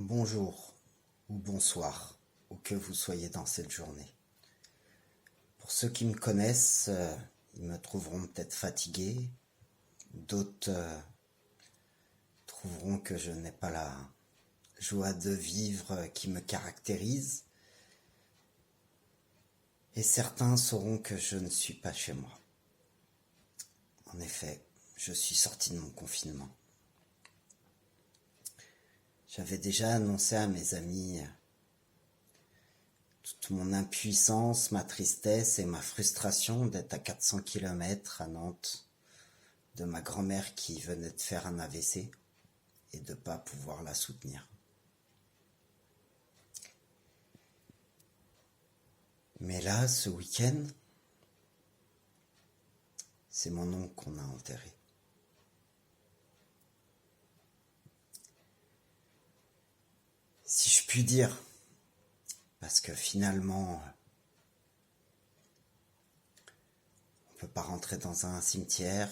Bonjour ou bonsoir, où que vous soyez dans cette journée. Pour ceux qui me connaissent, ils me trouveront peut-être fatigué, d'autres trouveront que je n'ai pas la joie de vivre qui me caractérise, et certains sauront que je ne suis pas chez moi. En effet, je suis sorti de mon confinement. J'avais déjà annoncé à mes amis toute mon impuissance, ma tristesse et ma frustration d'être à 400 km à Nantes de ma grand-mère qui venait de faire un AVC et de ne pas pouvoir la soutenir. Mais là, ce week-end, c'est mon oncle qu'on a enterré. Si je puis dire, parce que finalement, on ne peut pas rentrer dans un cimetière,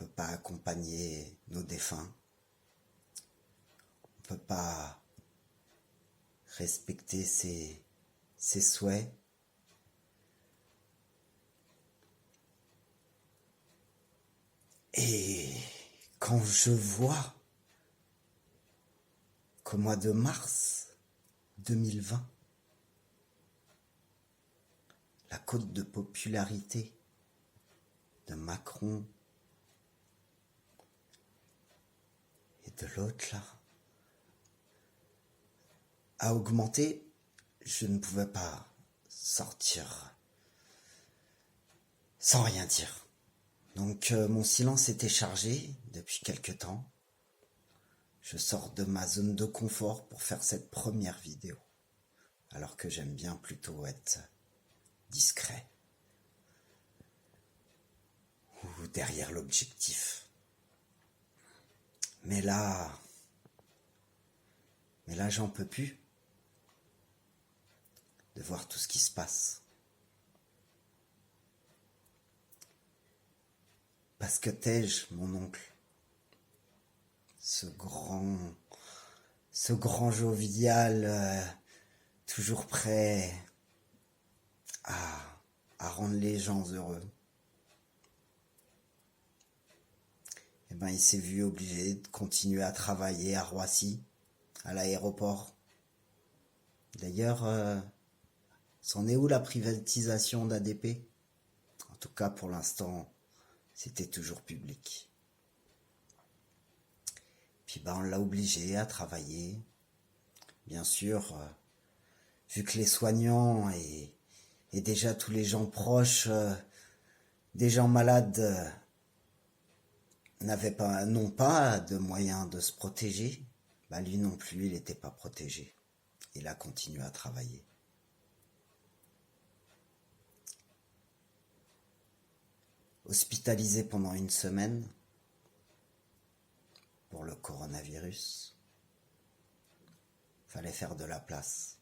on ne peut pas accompagner nos défunts, on ne peut pas respecter ses souhaits. Et quand je vois qu'au mois de mars 2020, la cote de popularité de Macron et de l'autre là a augmenté, je ne pouvais pas sortir sans rien dire. Donc mon silence était chargé depuis quelque temps. Je sors de ma zone de confort pour faire cette première vidéo, alors que j'aime bien plutôt être discret ou derrière l'objectif. Mais là j'en peux plus de voir tout ce qui se passe. Parce que Tej, mon oncle, ce grand jovial, toujours prêt à rendre les gens heureux, eh ben, il s'est vu obligé de continuer à travailler à Roissy, à l'aéroport. D'ailleurs, c'en est où la privatisation d'ADP? En tout cas, pour l'instant, c'était toujours public. Puis on l'a obligé à travailler. Bien sûr, vu que les soignants et déjà tous les gens proches des gens malades n'ont pas de moyens de se protéger, lui non plus, il n'était pas protégé. Il a continué à travailler. Hospitalisé pendant 1 semaine pour le coronavirus, fallait faire de la place.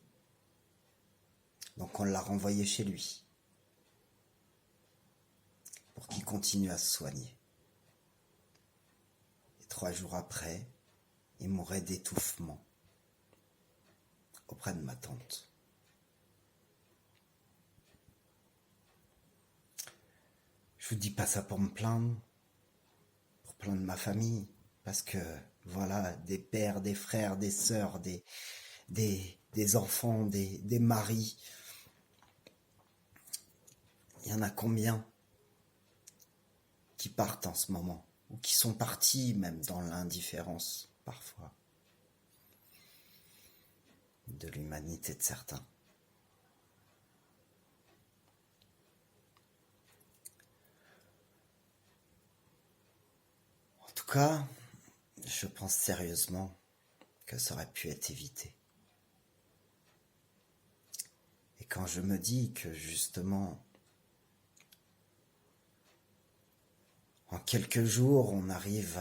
Donc on l'a renvoyé chez lui pour qu'il continue à se soigner. Et 3 jours après, il mourait d'étouffement auprès de ma tante. Je vous dis pas ça pour me plaindre, pour plaindre ma famille, parce que voilà, des pères, des frères, des sœurs, des enfants, des maris, il y en a combien qui partent en ce moment, ou qui sont partis même dans l'indifférence parfois de l'humanité de certains. En tout cas, je pense sérieusement que ça aurait pu être évité. Et quand je me dis que justement, en quelques jours, on arrive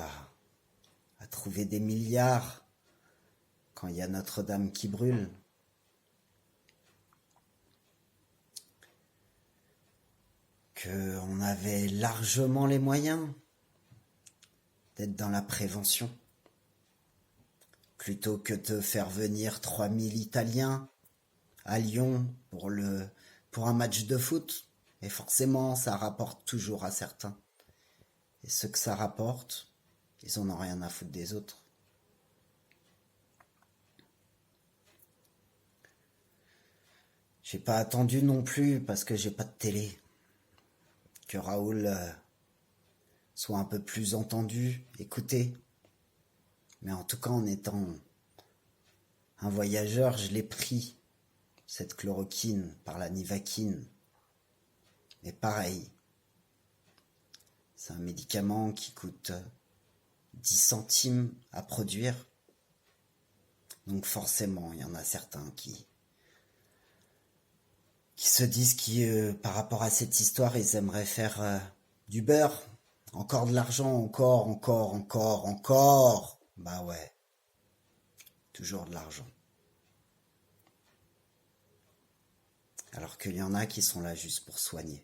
à trouver des milliards quand il y a Notre-Dame qui brûle, qu'on avait largement les moyens d'être dans la prévention, plutôt que de faire venir 3000 Italiens à Lyon pour un match de foot. Et forcément, ça rapporte toujours à certains. Et ceux que ça rapporte, ils en ont rien à foutre des autres. J'ai pas attendu non plus parce que j'ai pas de télé. Que Raoul soit un peu plus entendu, écouté. Mais en tout cas, en étant un voyageur, je l'ai pris, cette chloroquine, par la nivaquine. Et pareil, c'est un médicament qui coûte 10 centimes à produire. Donc forcément, il y en a certains qui se disent par rapport à cette histoire, ils aimeraient faire du beurre. Encore de l'argent, encore. Bah ouais, toujours de l'argent. Alors qu'il y en a qui sont là juste pour soigner.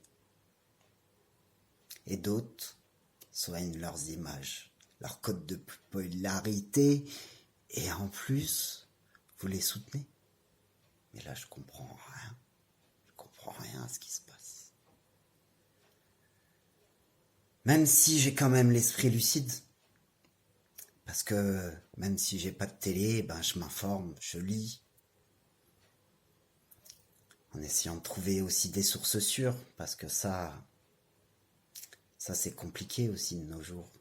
Et d'autres soignent leurs images, leur code de popularité, et en plus, vous les soutenez. Mais là, je comprends rien. Je comprends rien à ce qui se passe. Même si j'ai quand même l'esprit lucide, parce que même si j'ai pas de télé, ben je m'informe, je lis, en essayant de trouver aussi des sources sûres, parce que ça c'est compliqué aussi de nos jours.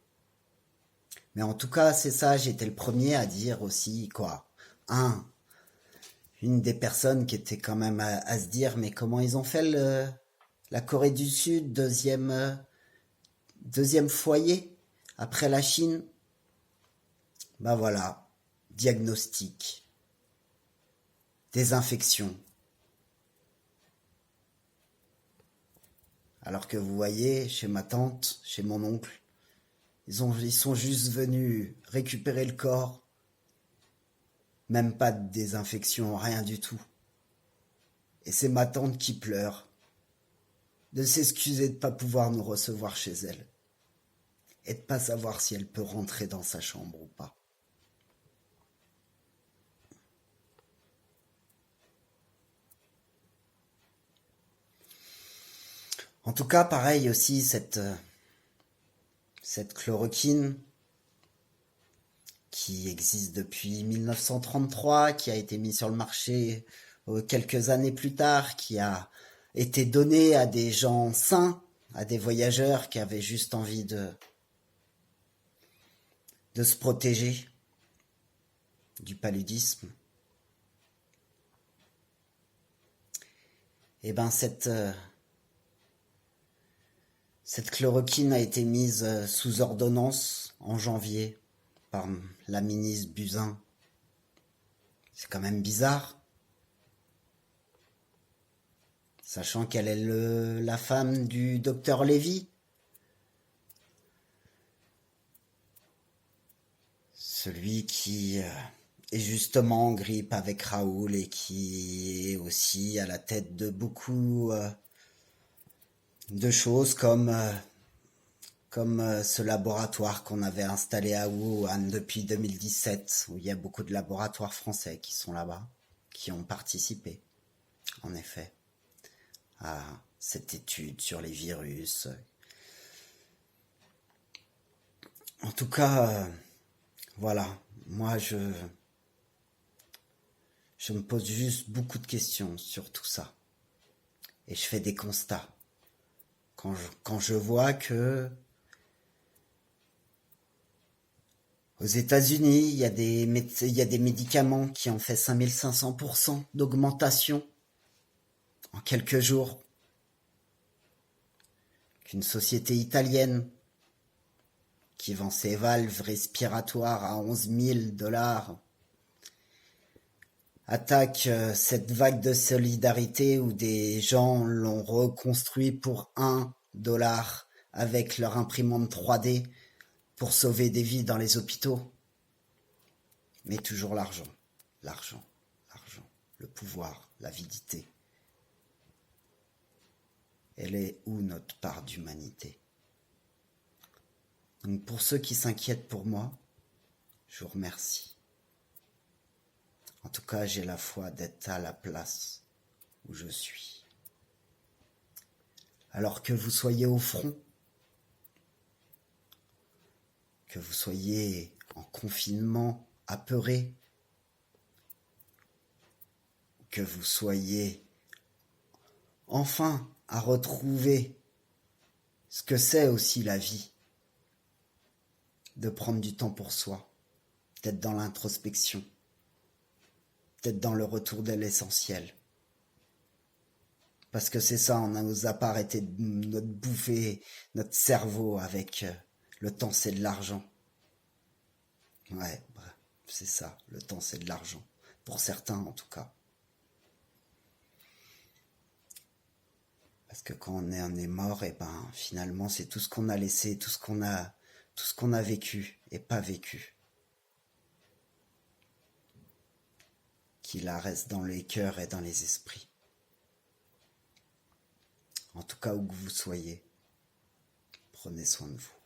Mais en tout cas, c'est ça, j'étais le premier à dire aussi, une des personnes qui était quand même à se dire, mais comment ils ont fait la Corée du Sud, deuxième foyer après la Chine. Bah voilà, diagnostic, désinfection. Alors que vous voyez, chez ma tante, chez mon oncle, ils sont juste venus récupérer le corps. Même pas de désinfection, rien du tout. Et c'est ma tante qui pleure, de s'excuser de ne pas pouvoir nous recevoir chez elle. Et de pas savoir si elle peut rentrer dans sa chambre ou pas. En tout cas, pareil aussi, cette chloroquine qui existe depuis 1933, qui a été mise sur le marché quelques années plus tard, qui a été donnée à des gens sains, à des voyageurs qui avaient juste envie de se protéger du paludisme. Et ben cette chloroquine a été mise sous ordonnance en janvier par la ministre Buzyn. C'est quand même bizarre. Sachant qu'elle est la femme du docteur Lévy. Celui qui est justement en grippe avec Raoul et qui est aussi à la tête de beaucoup de choses comme ce laboratoire qu'on avait installé à Wuhan depuis 2017, où il y a beaucoup de laboratoires français qui sont là-bas, qui ont participé, en effet, à cette étude sur les virus. En tout cas, voilà, moi je me pose juste beaucoup de questions sur tout ça. Et je fais des constats. Quand je vois que aux États-Unis, il y a des médicaments qui ont fait 5500% d'augmentation en quelques jours. Qu'une société italienne qui vend ses valves respiratoires à 11 000 $ attaque cette vague de solidarité où des gens l'ont reconstruit pour 1 $ avec leur imprimante 3D pour sauver des vies dans les hôpitaux. Mais toujours l'argent, le pouvoir, l'avidité. Elle est où notre part d'humanité? Donc pour ceux qui s'inquiètent pour moi, je vous remercie. En tout cas, j'ai la foi d'être à la place où je suis. Alors que vous soyez au front, que vous soyez en confinement apeuré, que vous soyez enfin à retrouver ce que c'est aussi la vie, de prendre du temps pour soi, peut-être dans l'introspection, peut-être dans le retour de l'essentiel. Parce que c'est ça, on nous a pas arrêté de notre bouffer notre cerveau avec le temps c'est de l'argent. Ouais, bref, c'est ça, le temps c'est de l'argent. Pour certains en tout cas. Parce que quand on est mort, et ben finalement c'est tout ce qu'on a laissé, tout ce qu'on a vécu et pas vécu, qui là reste dans les cœurs et dans les esprits. En tout cas où que vous soyez, prenez soin de vous.